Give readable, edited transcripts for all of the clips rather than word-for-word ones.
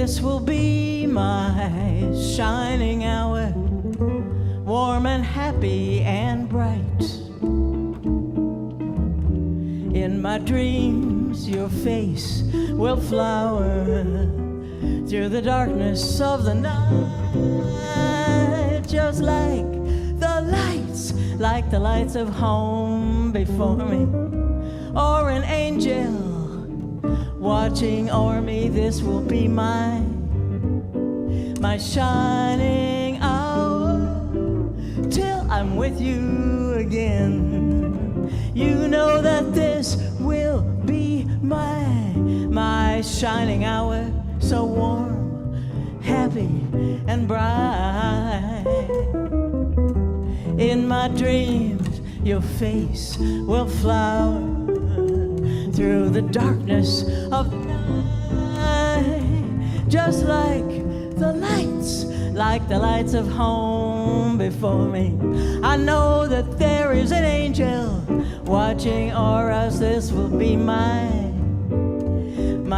this will be my shining hour, warm and happy and bright. In my dreams, your face will flower through the darkness of the night, just like the lights of home before me, or an angel watching o'er me. This will be my shining hour till I'm with you again. You know that this will be my shining hour, so warm, happy, and bright. In my dreams, your face will flower through the darkness of the night, just like the lights of home before me. I know that there is an angel watching o'er us. This will be my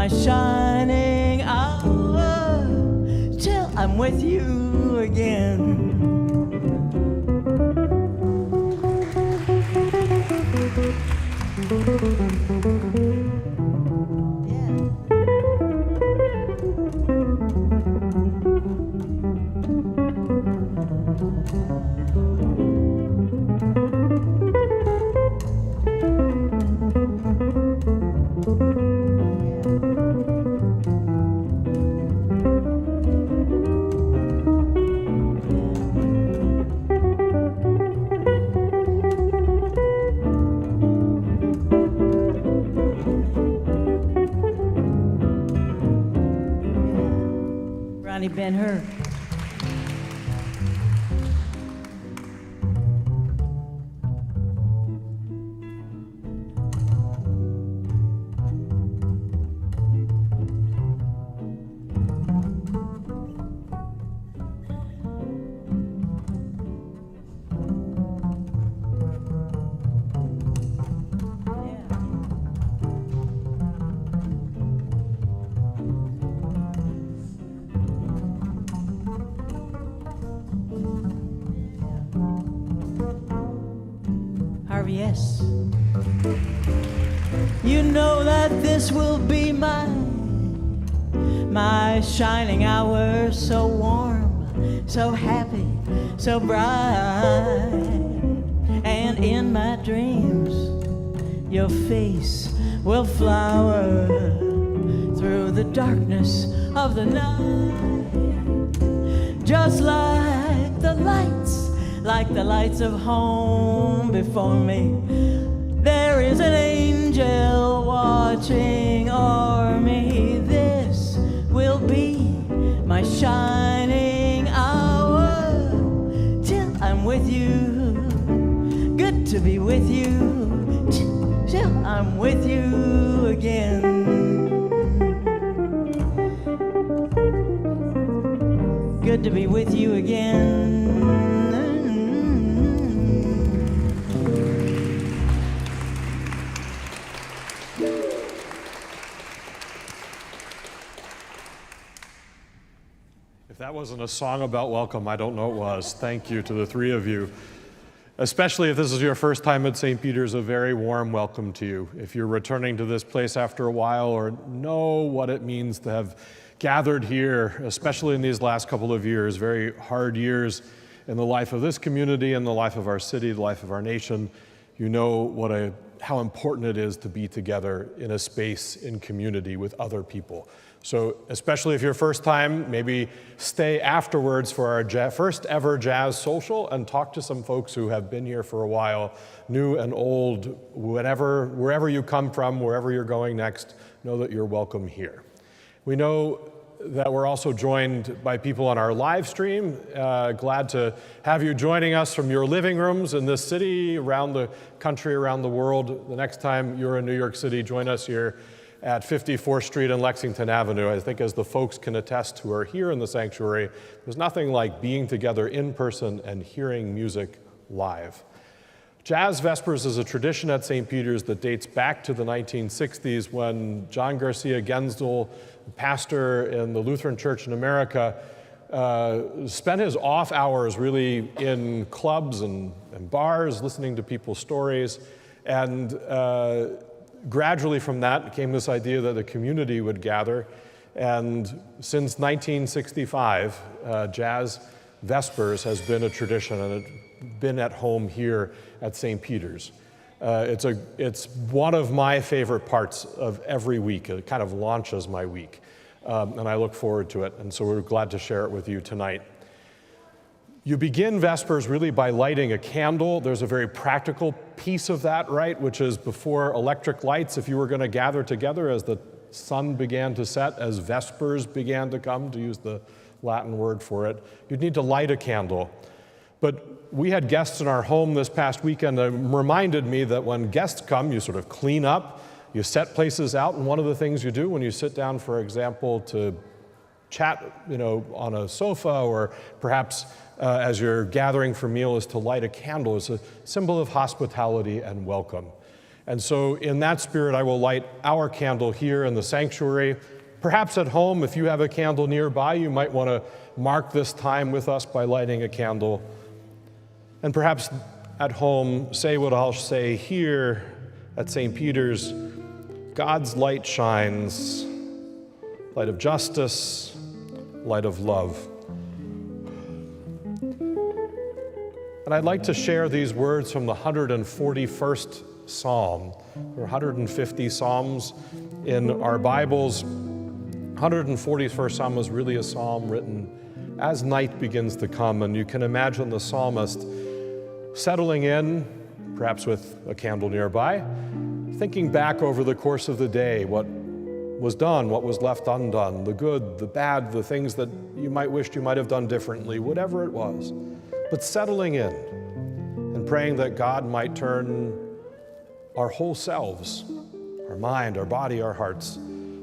shining hour till I'm with you again. Roni Ben-Hur. Harvie S. You know that this will be my shining hour, so warm, so happy, so bright. And in my dreams, your face will flower through the darkness of the night, just like the lights of home before me. There is an angel watching o'er me. This will be my shining hour till I'm with you. Good to be with you till I'm with you again. Good to be with you again. If that wasn't a song about welcome, I don't know what was. Thank you to the three of you. Especially if this is your first time at St. Peter's, a very warm welcome to you. If you're returning to this place after a while or know what it means to have gathered here, especially in these last couple of years, very hard years in the life of this community, in the life of our city, the life of our nation, you know how important it is to be together in a space in community with other people. So especially if you're first time, maybe stay afterwards for our first ever jazz social and talk to some folks who have been here for a while, new and old, wherever you come from, wherever you're going next, know that you're welcome here. We know that we're also joined by people on our live stream. Glad to have you joining us from your living rooms in this city, around the country, around the world. The next time you're in New York City, join us here at 54th Street and Lexington Avenue. I think as the folks can attest who are here in the sanctuary, there's nothing like being together in person and hearing music live. Jazz Vespers is a tradition at St. Peter's that dates back to the 1960s when John Garcia Gensel, pastor in the Lutheran Church in America, spent his off hours really in clubs and bars listening to people's stories. And gradually from that came this idea that the community would gather. And since 1965, Jazz Vespers has been a tradition, and it's been at home here at St. Peter's. It's one of my favorite parts of every week. It kind of launches my week, and I look forward to it, and so we're glad to share it with you tonight. You begin Vespers really by lighting a candle. There's a very practical piece of that, right, which is before electric lights, if you were going to gather together as the sun began to set, as Vespers began to come, to use the Latin word for it, you'd need to light a candle. But we had guests in our home this past weekend that reminded me that when guests come, you sort of clean up, you set places out, and one of the things you do when you sit down, for example, to chat, on a sofa, or perhaps as you're gathering for meal, is to light a candle. It's a symbol of hospitality and welcome. And so in that spirit, I will light our candle here in the sanctuary. Perhaps at home, if you have a candle nearby, you might want to mark this time with us by lighting a candle. And perhaps at home, say what I'll say here at St. Peter's: God's light shines, light of justice, light of love. And I'd like to share these words from the 141st Psalm. There are 150 Psalms in our Bibles. 141st Psalm is really a psalm written as night begins to come, and you can imagine the psalmist settling in, perhaps with a candle nearby, thinking back over the course of the day, what was done, what was left undone, the good, the bad, the things that you might wish you might have done differently, whatever it was. But settling in and praying that God might turn our whole selves, our mind, our body, our hearts,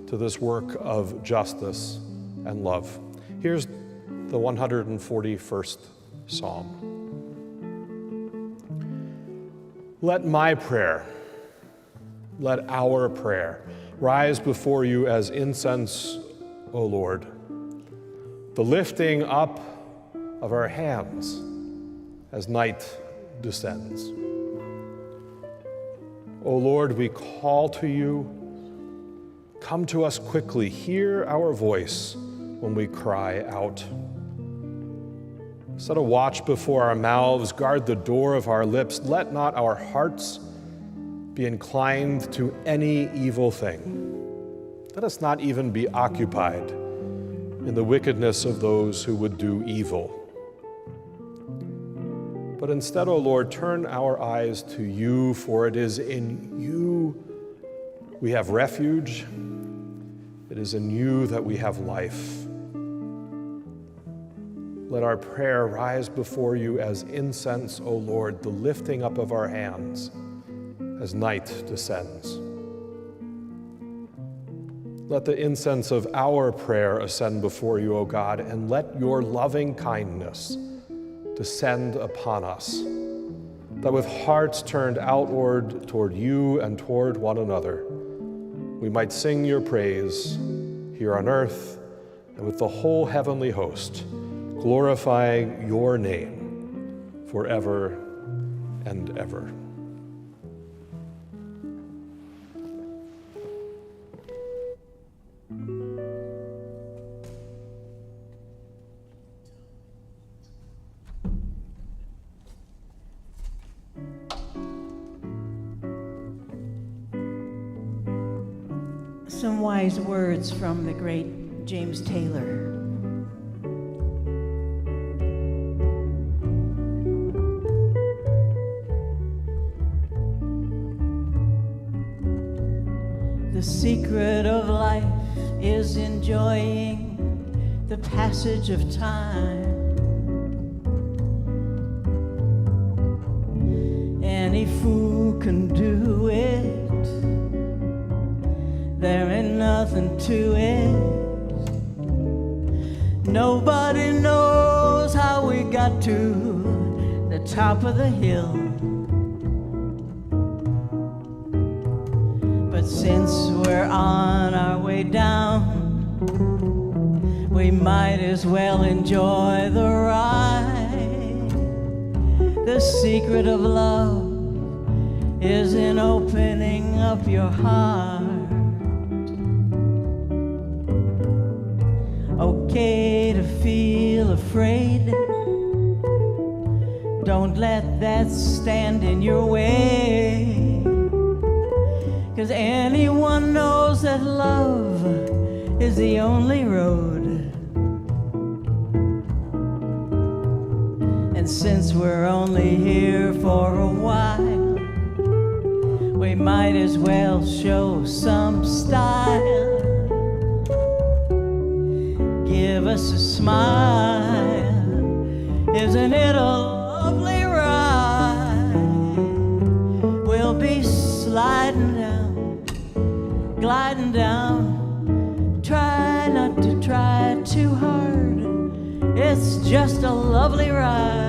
to this work of justice and love. Here's the 141st Psalm. Let my prayer, let our prayer rise before you as incense, O Lord, the lifting up of our hands as night descends. O Lord, we call to you. Come to us quickly. Hear our voice when we cry out. Set a watch before our mouths. Guard the door of our lips. Let not our hearts be inclined to any evil thing. Let us not even be occupied in the wickedness of those who would do evil. But instead, O Lord, turn our eyes to you, for it is in you we have refuge. It is in you that we have life. Let our prayer rise before you as incense, O Lord, the lifting up of our hands as night descends. Let the incense of our prayer ascend before you, O God, and let your loving kindness descend upon us, that with hearts turned outward toward you and toward one another, we might sing your praise here on earth and with the whole heavenly host, glorifying your name forever and ever. Some wise words from the great James Taylor. The secret of life is enjoying the passage of time. Any fool can do it. There ain't nothing to it. Nobody knows how we got to the top of the hill. since we're on our way down, we might as well enjoy the ride. The secret of love is in opening up your heart. Okay to feel afraid. Don't let that stand in your way. 'Cause anyone knows that love is the only road. And since we're only here for a while, we might as well show some style. Give us a smile. Isn't it a lovely ride? We'll be sliding down, gliding down. Try not to try too hard. It's just a lovely ride.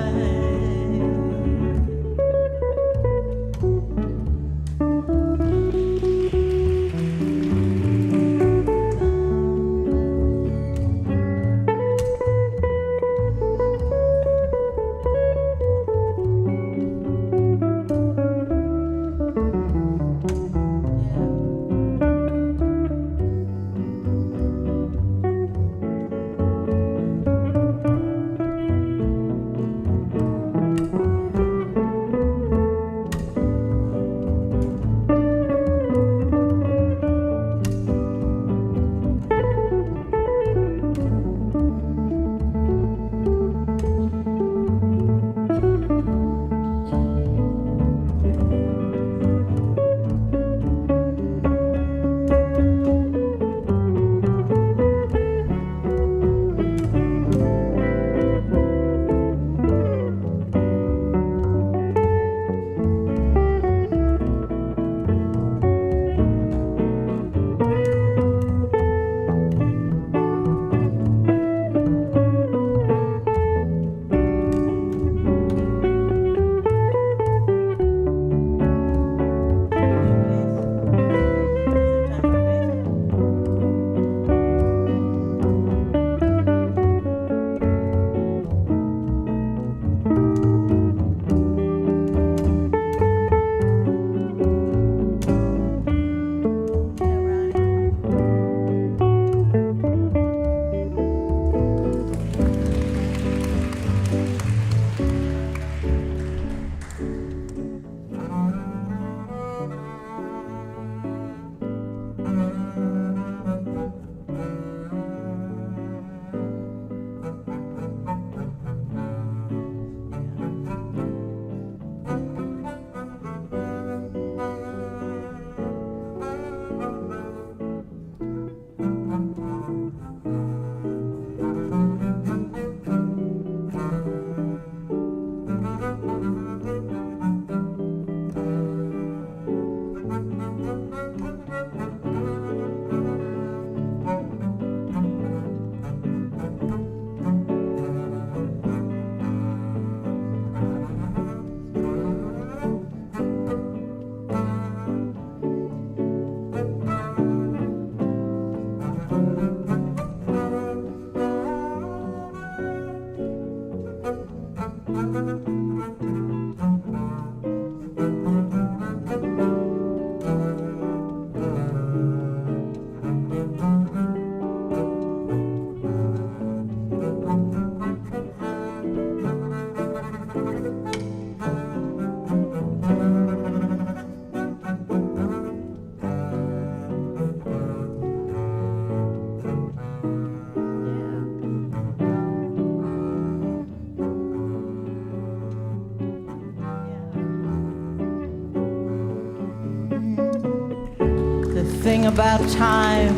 Thing about time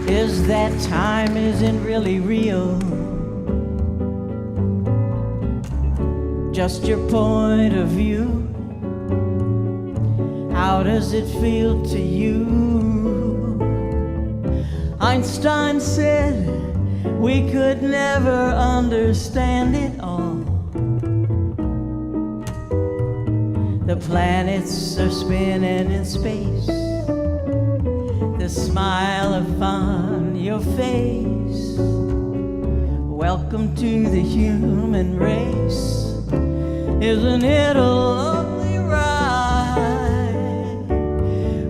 is that time isn't really real. Just your point of view. How does it feel to you? Einstein said we could never understand it all. The planets are spinning in space. the smile upon your face. Welcome to the human race. Isn't it a lovely ride?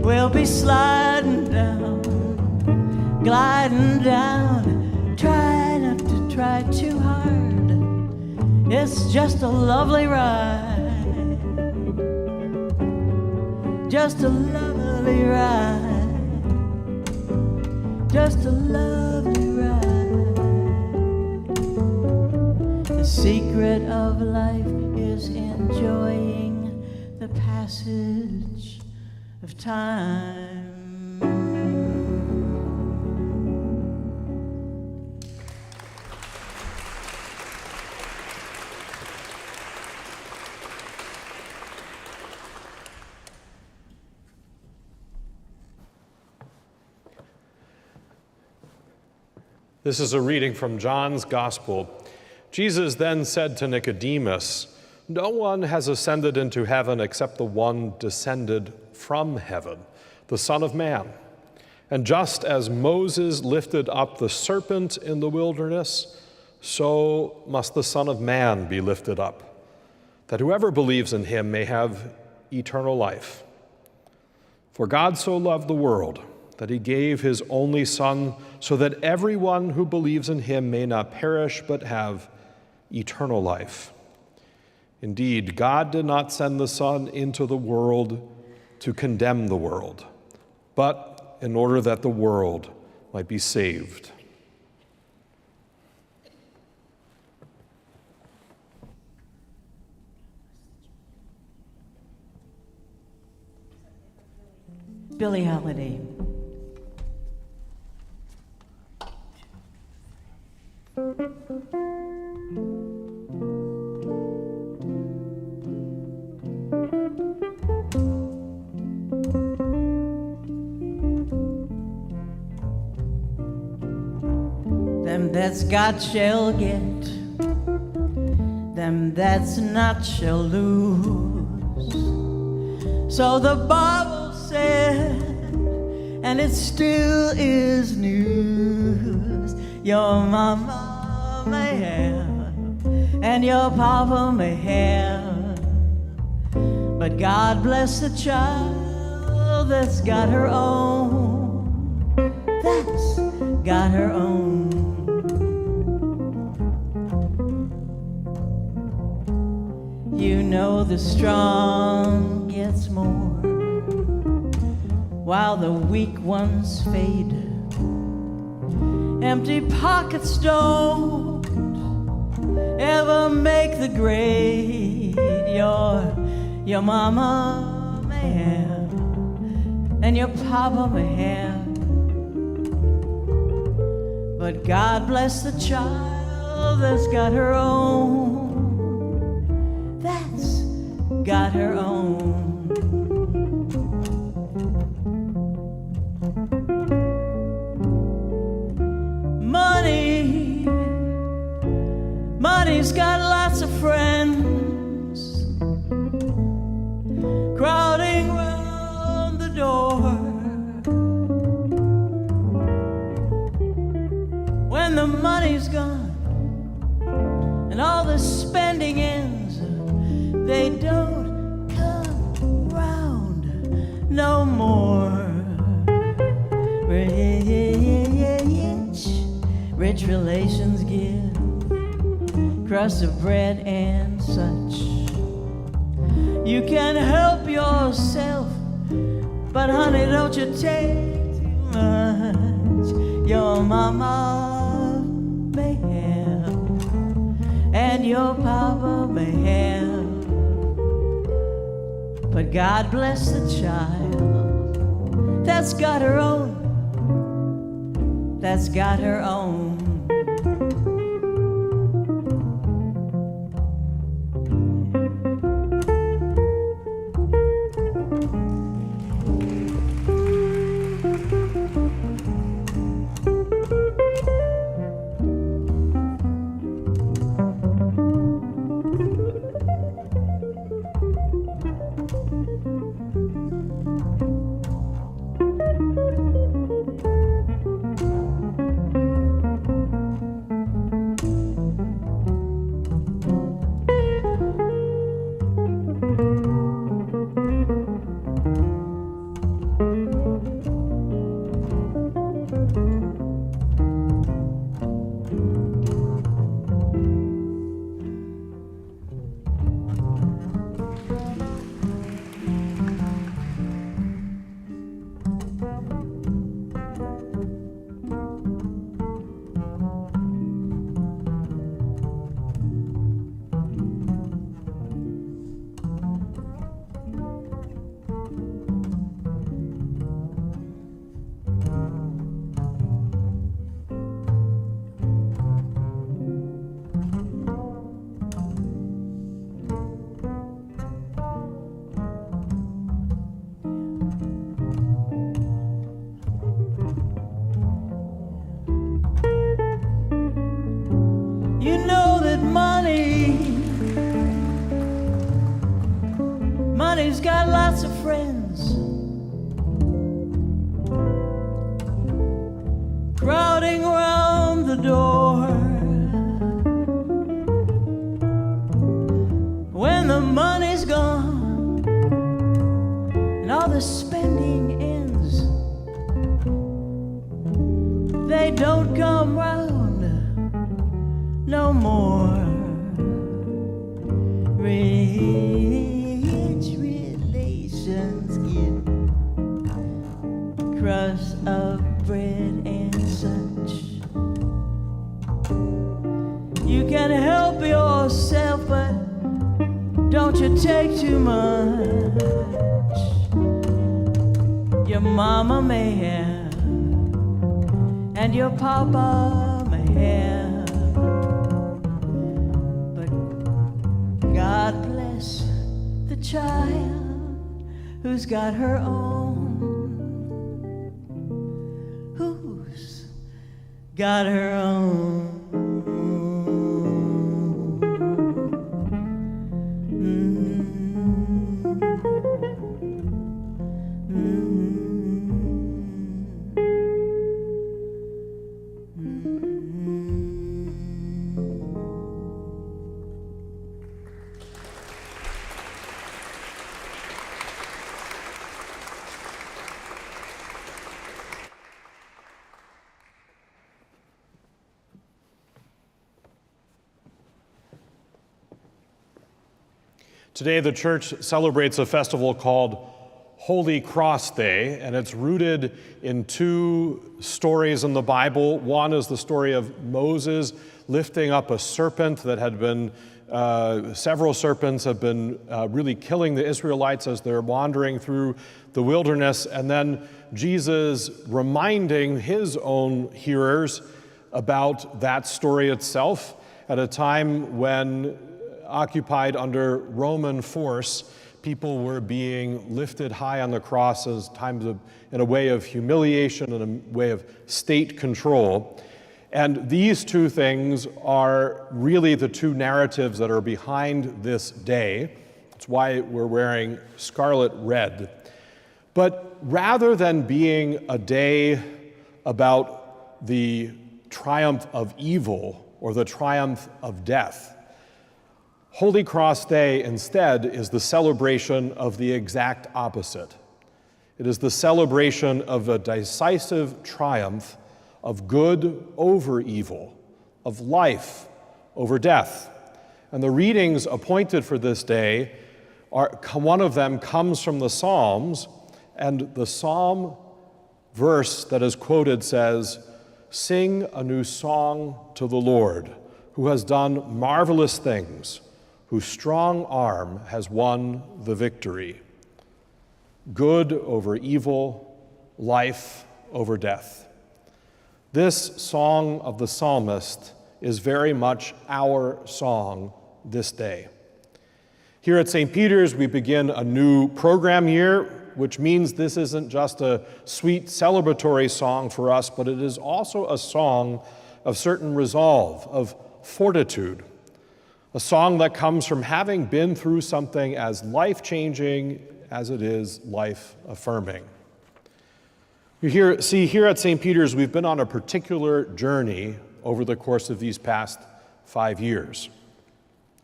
We'll be sliding down, gliding down. Try not to try too hard. It's just a lovely ride. Just a lovely ride. Just a lovely ride. The secret of life is enjoying the passage of time. This is a reading from John's Gospel. Jesus then said to Nicodemus, "No one has ascended into heaven except the one descended from heaven, the Son of Man. And just as Moses lifted up the serpent in the wilderness, so must the Son of Man be lifted up, that whoever believes in him may have eternal life. For God so loved the world that he gave his only Son, so that everyone who believes in him may not perish but have eternal life. Indeed, God did not send the Son into the world to condemn the world, but in order that the world might be saved." Billie Holiday. Them that's got shall get, them that's not shall lose. So the Bible said, and it still is news. Your mama may have, and your papa may have, but God bless the child that's got her own, that's got her own. You know the strong gets more, while the weak ones fade. Empty pockets don't ever make the grade. Your mama may have, and your papa may have, but God bless the child that's got her own, that's got her own. Money's got lots of friends crowding round the door. When the money's gone and all the spending ends, they don't come round no more. Rich relations give crust of bread and such. You can help yourself, but honey, don't you take too much. Your mama may have, and your papa may have, but God bless the child that's got her own, that's got her own. you know that money's got lots of friends, crowding around the door. When the money's gone and all the spending ends, they don't come round no more. Rich relations get crust of bread and such. You can help yourself, but don't you take too much. Your mama may have, and your papa may have, but God bless the child who's got her own. Who's got her own. Today, the church celebrates a festival called Holy Cross Day, and it's rooted in two stories in the Bible. One is the story of Moses lifting up a serpent that had been, several serpents have been really killing the Israelites as they're wandering through the wilderness, and then Jesus reminding his own hearers about that story itself at a time when, occupied under Roman force, people were being lifted high on the cross as times of, in a way of humiliation and a way of state control. And these two things are really the two narratives that are behind this day. That's why we're wearing scarlet red. But rather than being a day about the triumph of evil or the triumph of death, Holy Cross Day instead is the celebration of the exact opposite. It is the celebration of a decisive triumph of good over evil, of life over death. And the readings appointed for this day, one of them comes from the Psalms, and the Psalm verse that is quoted says, "Sing a new song to the Lord, who has done marvelous things, whose strong arm has won the victory." Good over evil, life over death. This song of the psalmist is very much our song this day. Here at St. Peter's, we begin a new program year, which means this isn't just a sweet celebratory song for us, but it is also a song of certain resolve, of fortitude. A song that comes from having been through something as life-changing as it is life-affirming. See, here at St. Peter's, we've been on a particular journey over the course of these past 5 years.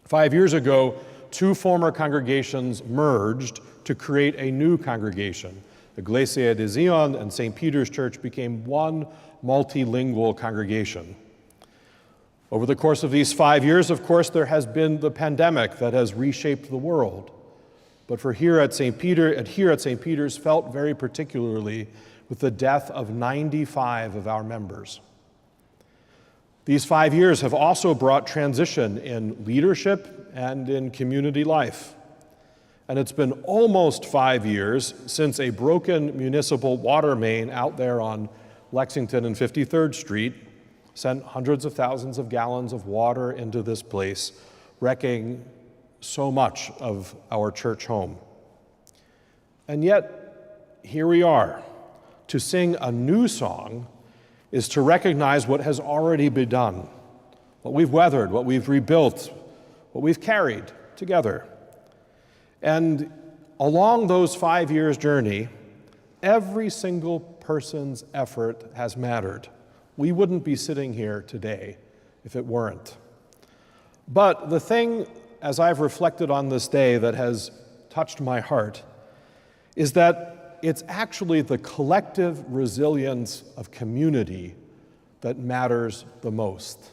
5 years ago, two former congregations merged to create a new congregation. Iglesia de Zion and St. Peter's Church became one multilingual congregation. Over the course of these 5 years, of course, there has been the pandemic that has reshaped the world. But here at St. Peter's felt very particularly with the death of 95 of our members. These 5 years have also brought transition in leadership and in community life. And it's been almost 5 years since a broken municipal water main out there on Lexington and 53rd Street sent hundreds of thousands of gallons of water into this place, wrecking so much of our church home. And yet, here we are. To sing a new song is to recognize what has already been done, what we've weathered, what we've rebuilt, what we've carried together. And along those 5 years' journey, every single person's effort has mattered. We wouldn't be sitting here today if it weren't. But the thing, as I've reflected on this day, that has touched my heart is that it's actually the collective resilience of community that matters the most.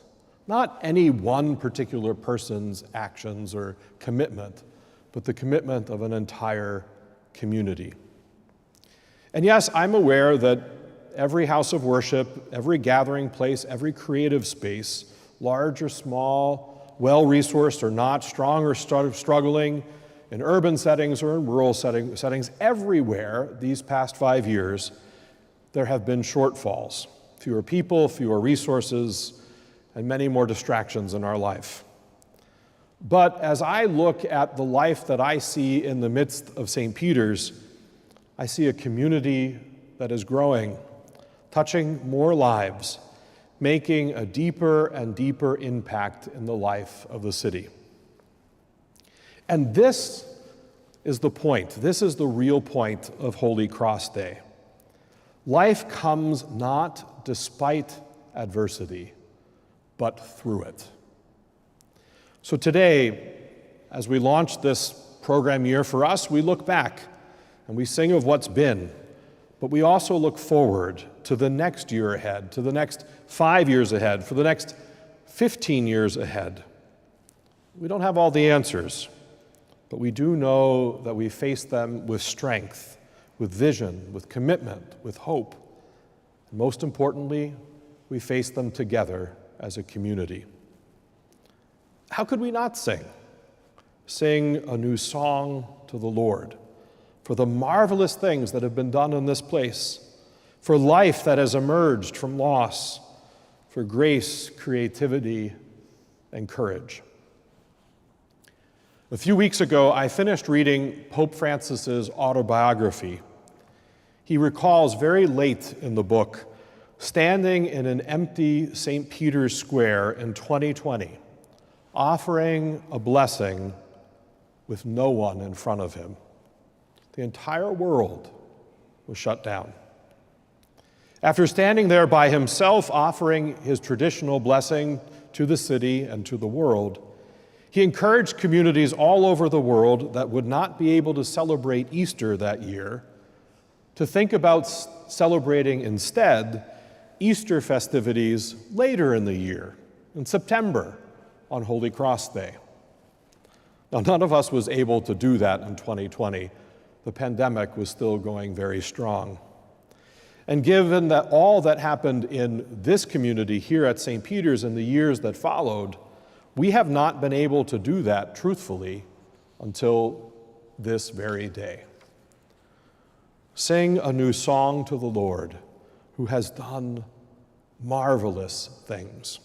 Not any one particular person's actions or commitment, but the commitment of an entire community. And yes, I'm aware that every house of worship, every gathering place, every creative space, large or small, well-resourced or not, strong or struggling, in urban settings or in rural settings, everywhere these past 5 years, there have been shortfalls. Fewer people, fewer resources, and many more distractions in our life. But as I look at the life that I see in the midst of St. Peter's, I see a community that is growing, touching more lives, making a deeper and deeper impact in the life of the city. And this is the point. This is the real point of Holy Cross Day. Life comes not despite adversity, but through it. So today, as we launch this program year for us, we look back and we sing of what's been, but we also look forward to the next year ahead, to the next 5 years ahead, for the next 15 years ahead. We don't have all the answers, but we do know that we face them with strength, with vision, with commitment, with hope. And most importantly, we face them together as a community. How could we not sing? Sing a new song to the Lord for the marvelous things that have been done in this place, for life that has emerged from loss, for grace, creativity, and courage. A few weeks ago, I finished reading Pope Francis's autobiography. He recalls very late in the book, standing in an empty St. Peter's Square in 2020, offering a blessing with no one in front of him. The entire world was shut down. After standing there by himself, offering his traditional blessing to the city and to the world, he encouraged communities all over the world that would not be able to celebrate Easter that year to think about celebrating instead Easter festivities later in the year, in September, on Holy Cross Day. Now, none of us was able to do that in 2020. The pandemic was still going very strong. And given that all that happened in this community here at St. Peter's in the years that followed, we have not been able to do that truthfully until this very day. Sing a new song to the Lord, who has done marvelous things.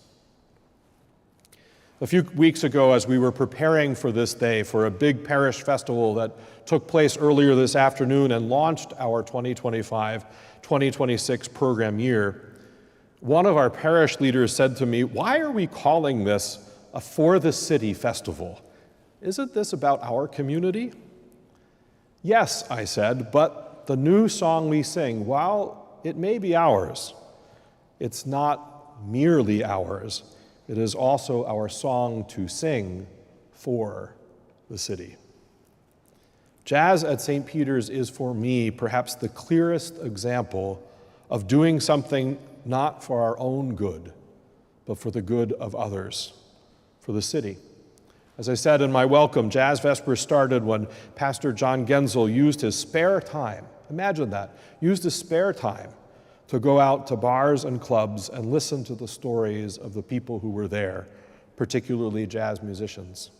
A few weeks ago, as we were preparing for this day, for a big parish festival that took place earlier this afternoon and launched our 2025-2026 program year, one of our parish leaders said to me, "Why are we calling this a For the City festival? Isn't this about our community?" "Yes," I said, "but the new song we sing, while it may be ours, it's not merely ours. It is also our song to sing for the city." Jazz at St. Peter's is, for me, perhaps the clearest example of doing something not for our own good, but for the good of others, for the city. As I said in my welcome, Jazz Vespers started when Pastor John Genzel used his spare time, imagine that, used his spare time to go out to bars and clubs and listen to the stories of the people who were there, particularly jazz musicians.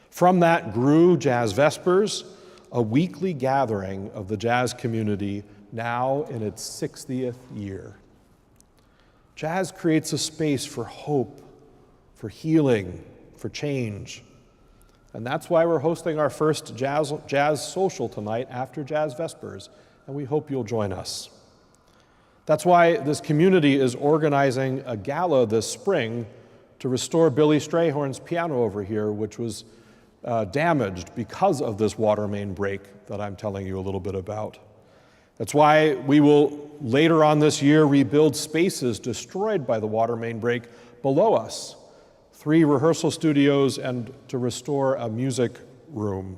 From that grew Jazz Vespers, a weekly gathering of the jazz community, now in its 60th year. Jazz creates a space for hope, for healing, for change. And that's why we're hosting our first jazz social tonight after Jazz Vespers, and we hope you'll join us. That's why this community is organizing a gala this spring to restore Billy Strayhorn's piano over here, which was damaged because of this water main break that I'm telling you a little bit about. That's why we will later on this year rebuild spaces destroyed by the water main break below us, 3 rehearsal studios and to restore a music room.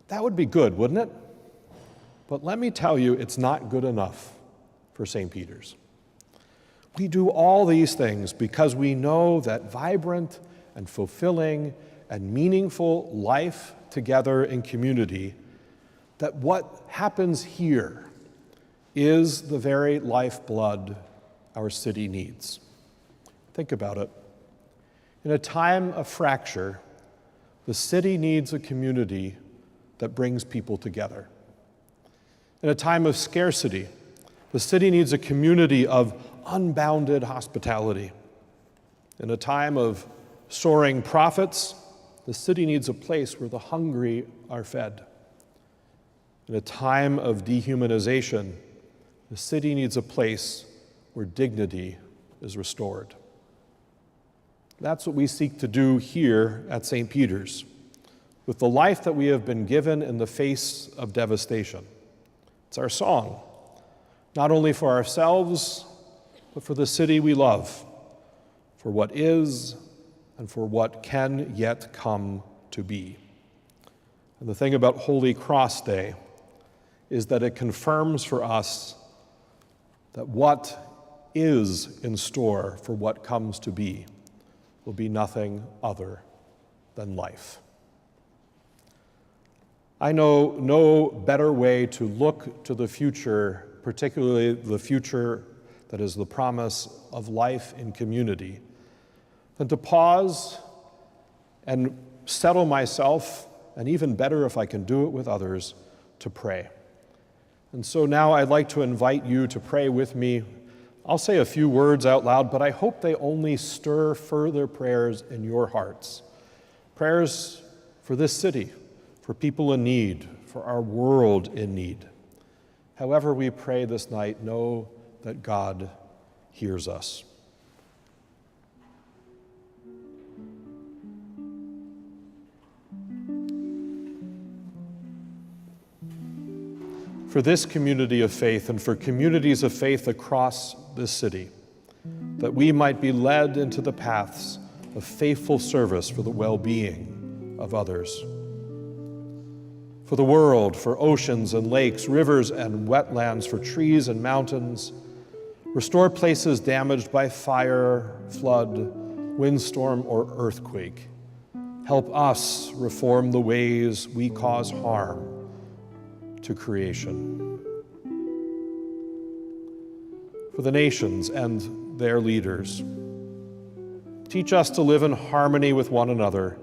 That would be good, wouldn't it? But let me tell you, it's not good enough for St. Peter's. We do all these things because we know that vibrant and fulfilling and meaningful life together in community, that what happens here is the very lifeblood our city needs. Think about it. In a time of fracture, the city needs a community that brings people together. In a time of scarcity, the city needs a community of unbounded hospitality. In a time of soaring profits, the city needs a place where the hungry are fed. In a time of dehumanization, the city needs a place where dignity is restored. That's what we seek to do here at St. Peter's, with the life that we have been given in the face of devastation. It's our song, not only for ourselves, but for the city we love, for what is and for what can yet come to be. And the thing about Holy Cross Day is that it confirms for us that what is in store for what comes to be will be nothing other than life. I know no better way to look to the future, particularly the future that is the promise of life in community, than to pause and settle myself, and even better if I can do it with others, to pray. And so now I'd like to invite you to pray with me. I'll say a few words out loud, but I hope they only stir further prayers in your hearts. Prayers for this city, for people in need, for our world in need. However we pray this night, know that God hears us. For this community of faith and for communities of faith across this city, that we might be led into the paths of faithful service for the well-being of others. For the world, for oceans and lakes, rivers and wetlands, for trees and mountains, restore places damaged by fire, flood, windstorm, or earthquake. Help us reform the ways we cause harm to creation. For the nations and their leaders, teach us to live in harmony with one another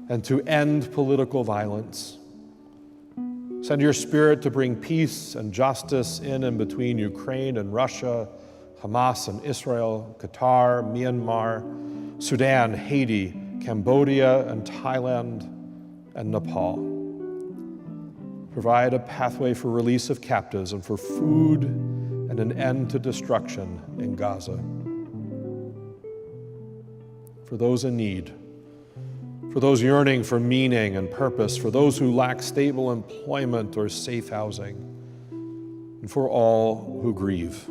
and to end political violence. Send your Spirit to bring peace and justice in and between Ukraine and Russia, Hamas and Israel, Qatar, Myanmar, Sudan, Haiti, Cambodia and Thailand, and Nepal. Provide a pathway for release of captives and for food and an end to destruction in Gaza. For those in need, for those yearning for meaning and purpose, for those who lack stable employment or safe housing, and for all who grieve.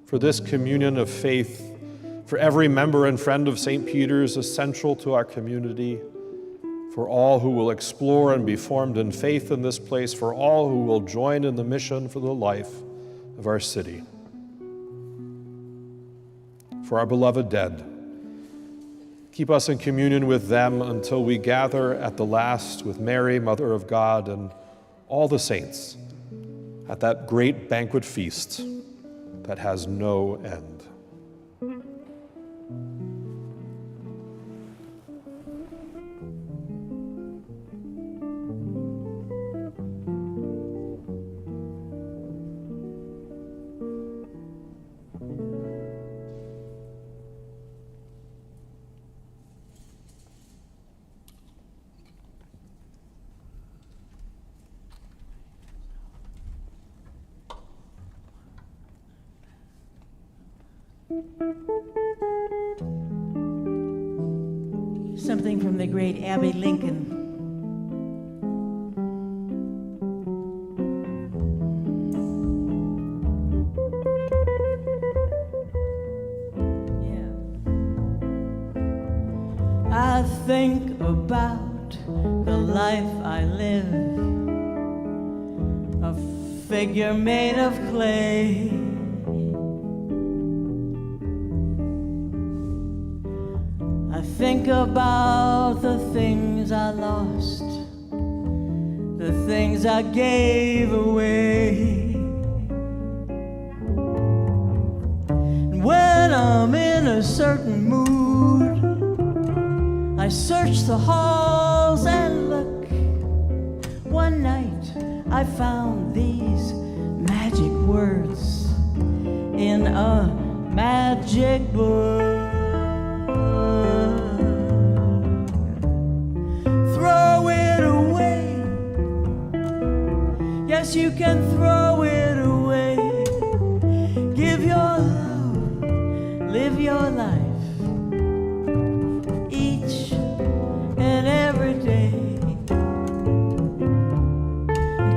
For this communion of faith, for every member and friend of St. Peter's essential to our community, for all who will explore and be formed in faith in this place, for all who will join in the mission for the life of our city. For our beloved dead, keep us in communion with them until we gather at the last with Mary, Mother of God, and all the saints at that great banquet feast that has no end. Something from the great Abbey Lincoln. I think about the life I live, a figure made of clay. I think about the things I lost, the things I gave away. And when I'm in a certain mood, I search the halls and look. One night I found these magic words in a magic book. Throw it away. Yes, you can throw it away. Give your love, live your life.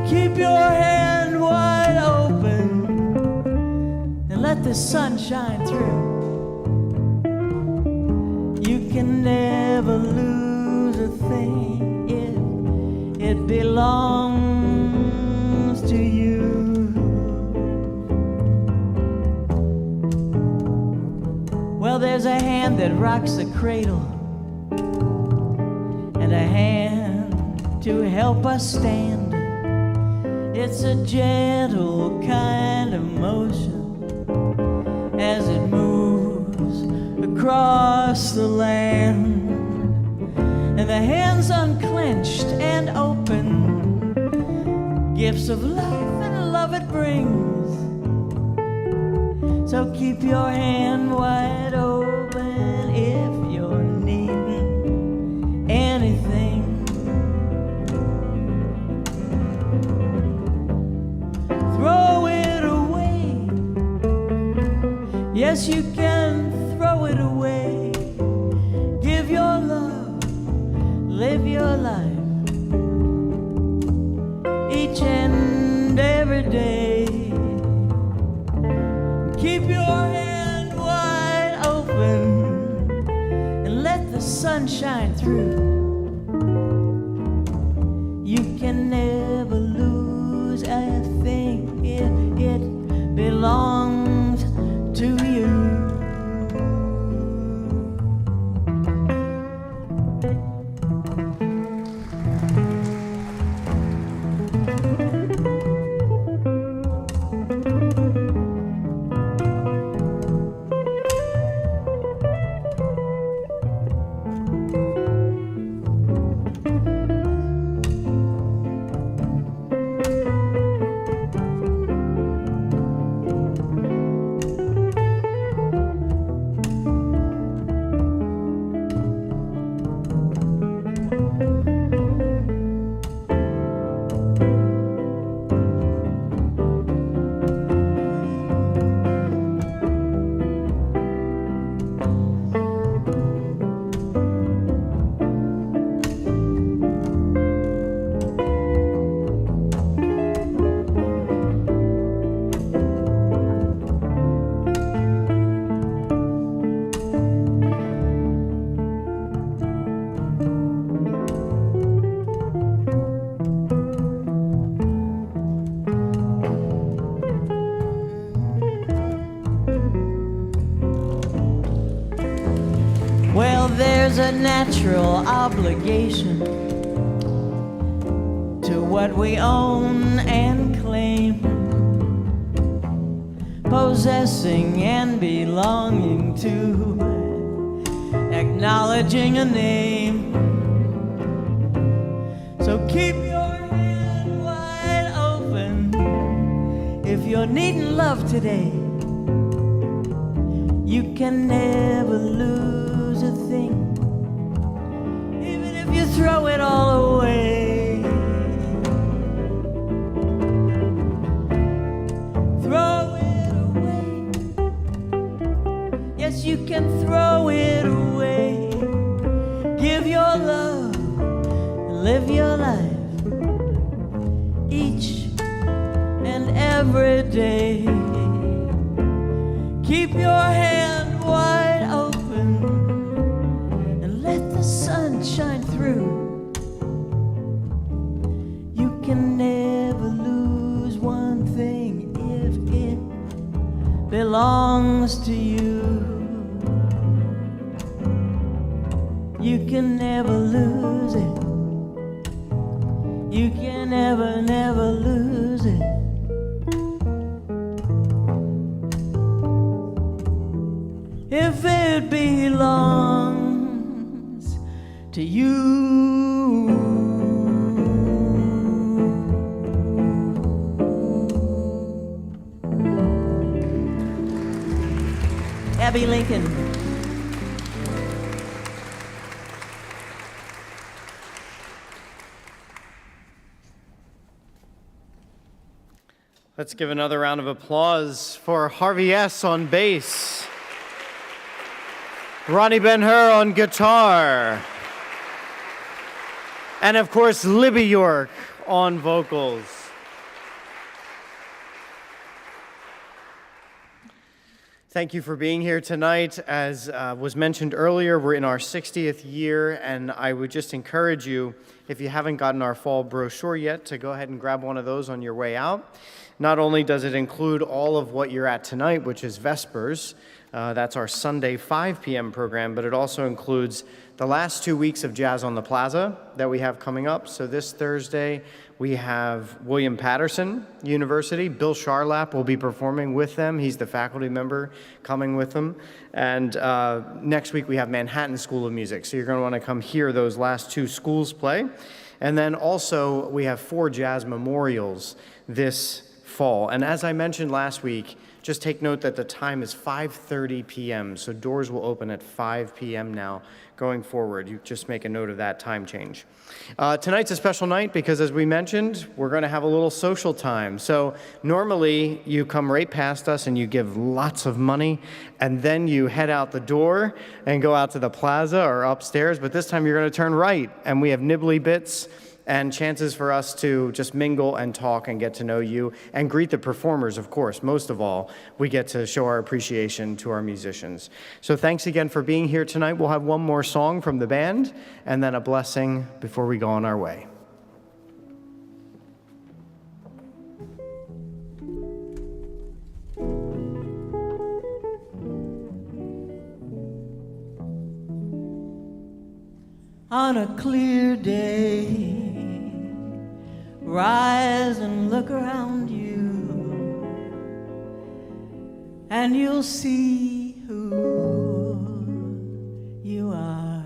Keep your hand wide open and let the sun shine through. You can never lose a thing if it belongs to you. Well, there's a hand that rocks the cradle and a hand to help us stand. It's a gentle kind of motion as it moves across the land. And the hands unclenched and open, gifts of life and love it brings. So keep your hand wide open if you're needing anything. Throw it away. Yes, you can throw it away. Give your love, live your life, each and every day. Keep your hand wide open and let the sun shine through. You can never lose a thing if it belongs to you. There's a natural obligation to what we own and claim, possessing and belonging to, acknowledging a name. So keep your hand wide open if you're needing love today. You can never lose a thing, even if you throw it all away. Throw it away. you can throw it away. Give your love and live your life each and every day. Keep your hand wide open and let the sun shine through. You can never lose one thing if it belongs to you. You can never lose it. You can never, never lose it. If it belongs to you. Abby Lincoln. Let's give another round of applause for Harvie S on bass, Roni Ben-Hur on guitar, and of course Libby York on vocals. Thank you for being here tonight. As was mentioned earlier, we're in our 60th year, and I would just encourage you, if you haven't gotten our fall brochure yet, to go ahead and grab one of those on your way out. Not only does it include all of what you're at tonight, which is Vespers, that's our Sunday 5 p.m. program, but it also includes the last 2 weeks of Jazz on the Plaza that we have coming up. So this Thursday, we have William Patterson University. Bill Charlap will be performing with them. He's the faculty member coming with them. And next week, we have Manhattan School of Music. So you're going to want to come hear those last 2 schools play. And then also, we have 4 jazz memorials this fall. And as I mentioned last week, just take note that the time is 5:30 p.m., so doors will open at 5 p.m. now going forward. You just make a note of that time change. Tonight's a special night because, as we mentioned, we're going to have a little social time. So normally you come right past us and you give lots of money, and then you head out the door and go out to the plaza or upstairs, but this time you're going to turn right, and we have nibbly bits and chances for us to just mingle and talk and get to know you and greet the performers, of course. Most of all, we get to show our appreciation to our musicians. So thanks again for being here tonight. We'll have one more song from the band and then a blessing before we go on our way. On a clear day, rise and look around you, and you'll see who you are.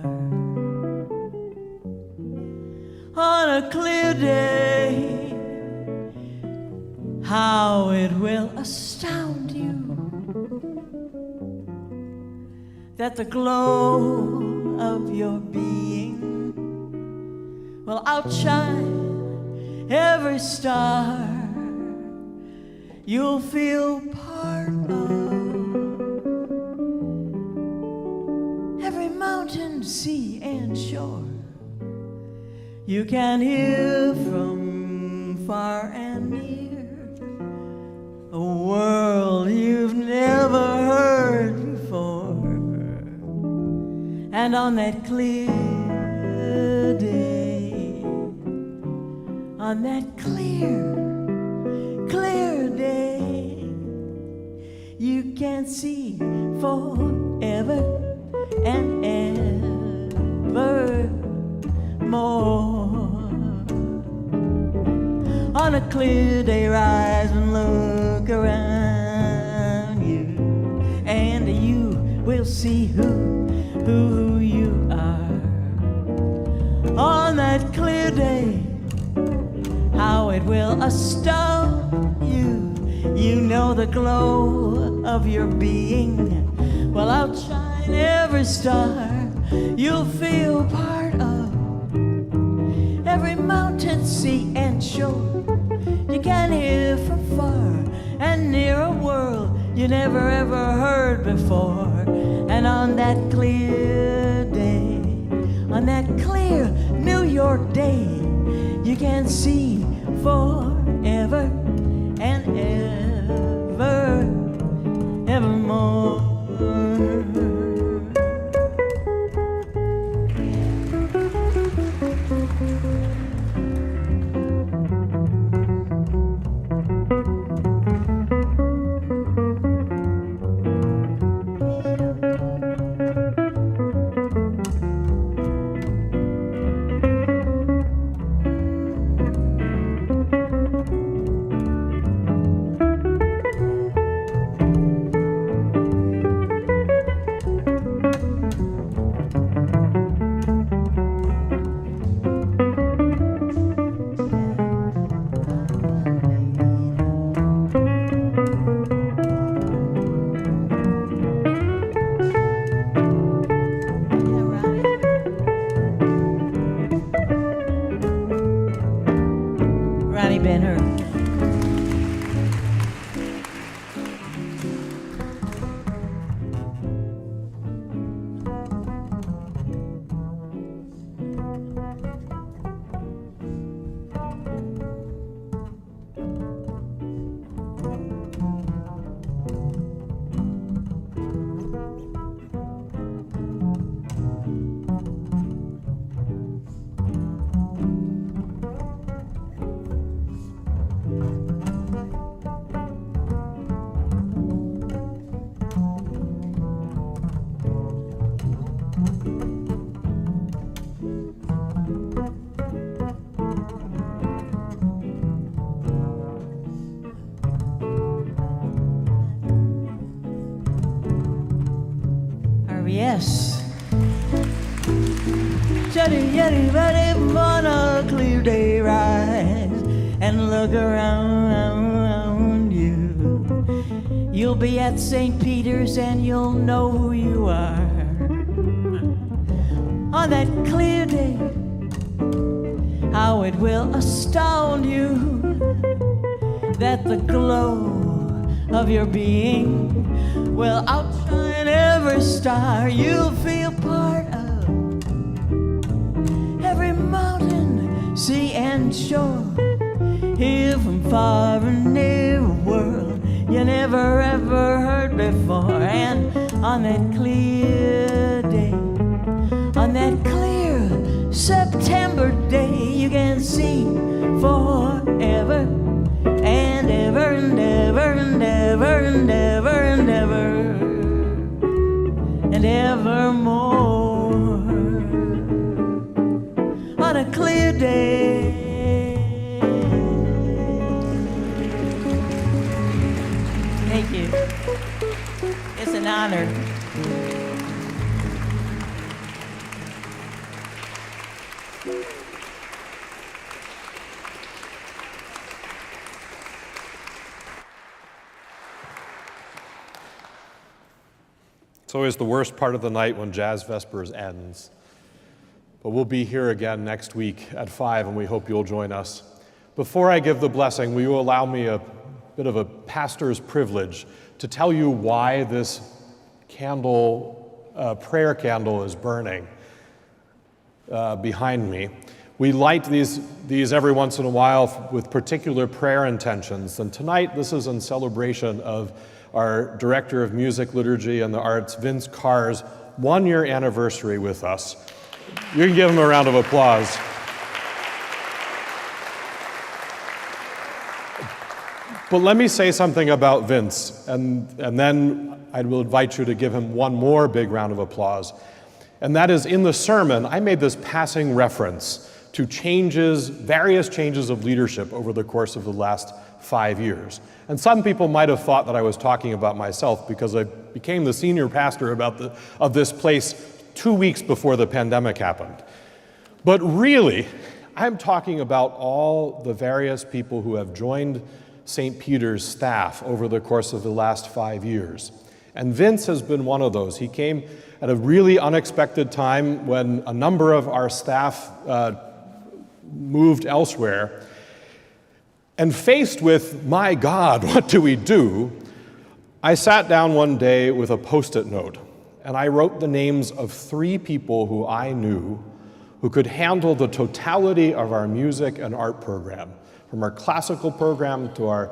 On a clear day, how it will astound you that the glow of your being will outshine every star. You'll feel part of every mountain, sea, and shore. You can hear from far and near a world you've never heard before. And on that clear day, on that clear day, you can see forever and ever more. On a clear day, rise and look around you, and you will see who you are. On that clear day, how it will astound you. You know the glow of your being will outshine every star. You'll feel part of every mountain, sea, and shore. You can hear from far and near a world you never ever heard before. And on that clear day, on that clear New York day, you can see forever and ever, evermore. Roni Ben-Hur. Harvie S. On a clear day, rise and look around you. You'll be at St. Peter's and you'll know who you are. On that clear day, how it will astound you that the glow of your being will outshine every star. You'll feel part of every mountain, sea and shore, here from far and near, a world you never ever heard before. And on that clear day, on that clear September day, you can see forever and ever and ever and ever and ever and ever and evermore. On a clear day. Thank you. It's an honor. It's always the worst part of the night when Jazz Vespers ends. But we'll be here again next week at 5, and we hope you'll join us. Before I give the blessing, will you allow me a bit of a pastor's privilege to tell you why this candle, prayer candle is burning behind me. We light these every once in a while with particular prayer intentions, and tonight this is in celebration of our Director of Music, Liturgy, and the Arts, Vince Carr's 1-year anniversary with us. You can give him a round of applause. But let me say something about Vince, and then I will invite you to give him one more big round of applause. And that is, in the sermon, I made this passing reference to various changes of leadership over the course of the last 5 years. And some people might have thought that I was talking about myself because I became the senior pastor of this place 2 weeks before the pandemic happened. But really, I'm talking about all the various people who have joined St. Peter's staff over the course of the last 5 years. And Vince has been one of those. He came at a really unexpected time when a number of our staff moved elsewhere. And faced with, my God, what do we do? I sat down one day with a Post-it note, and I wrote the names of 3 people who I knew who could handle the totality of our music and art program, from our classical program to our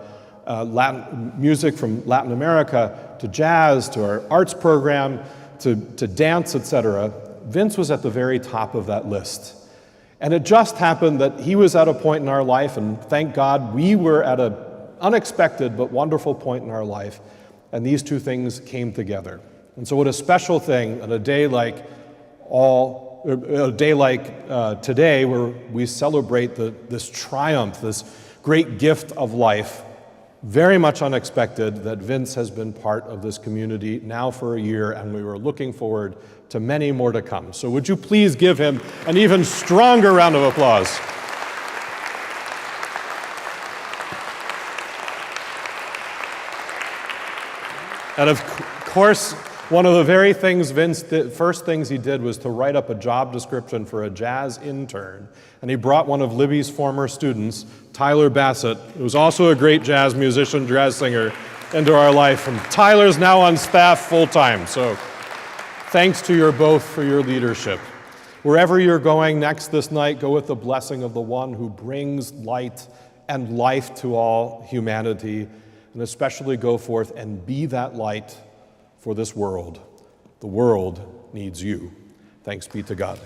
music from Latin America to jazz to our arts program to dance, etc. Vince was at the very top of that list. And it just happened that he was at a point in our life, and thank God we were at an unexpected but wonderful point in our life, and these 2 things came together. And so what a special thing on a day like today, where we celebrate this triumph, this great gift of life, very much unexpected that Vince has been part of this community now for a year, and we were looking forward to many more to come. So would you please give him an even stronger round of applause? And of course, one of the very things first things he did was to write up a job description for a jazz intern. And he brought one of Libby's former students, Tyler Bassett, who's also a great jazz musician, jazz singer, into our life. And Tyler's now on staff full-time. So thanks to you both for your leadership. Wherever you're going next this night, go with the blessing of the one who brings light and life to all humanity. And especially go forth and be that light for this world. The world needs you. Thanks be to God.